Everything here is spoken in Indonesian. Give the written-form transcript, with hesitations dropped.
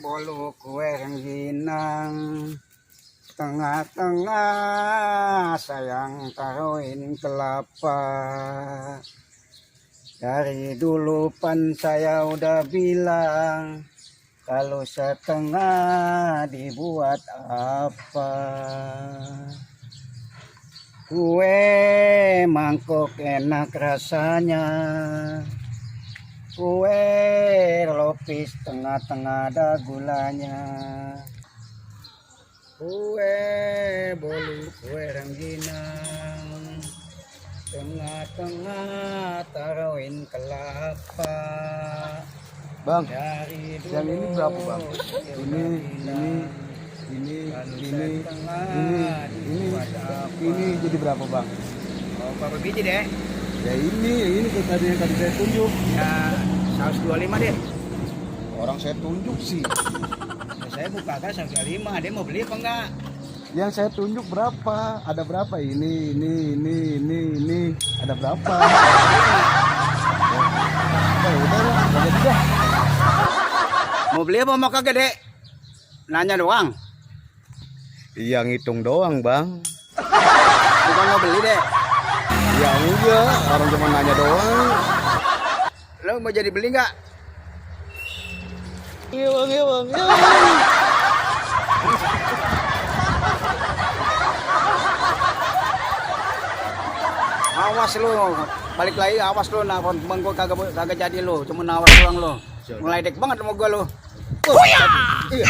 bolu kue rengginang, tengah-tengah sayang taruhin kelapa. Dari dulu pan saya udah bilang, kalau setengah dibuat apa. Kue mangkok enak rasanya, kue lopis tengah-tengah ada gulanya. Kue bolu kue rengginang, tengah-tengah taruhin kelapa. Bang, Dari dulu yang ini berapa bang? Ini jadi berapa bang? Oh, berapa biji deh? Ya ini tuh tadi yang tadi saya tunjuk. Ya 125 deh. Orang saya tunjuk sih. Ya, saya buka kan 125, dia mau beli apa enggak? Yang saya tunjuk berapa? Ada berapa? Ini. Ada berapa? Udah lah, nggak jadi dah. Mau beli apa mau kagak dek? Nanya doang. Iya ngitung doang bang. Bukan mau beli dek. Ya enggak, orang cuma nanya doang. Lo mau jadi beli nggak? Iya bang, iya bang. Awas lo, balik lagi awas lo, nah temen gue kagak jadi lo, cuma nawas doang lo. Mulai dek banget sama gue lo. Iya.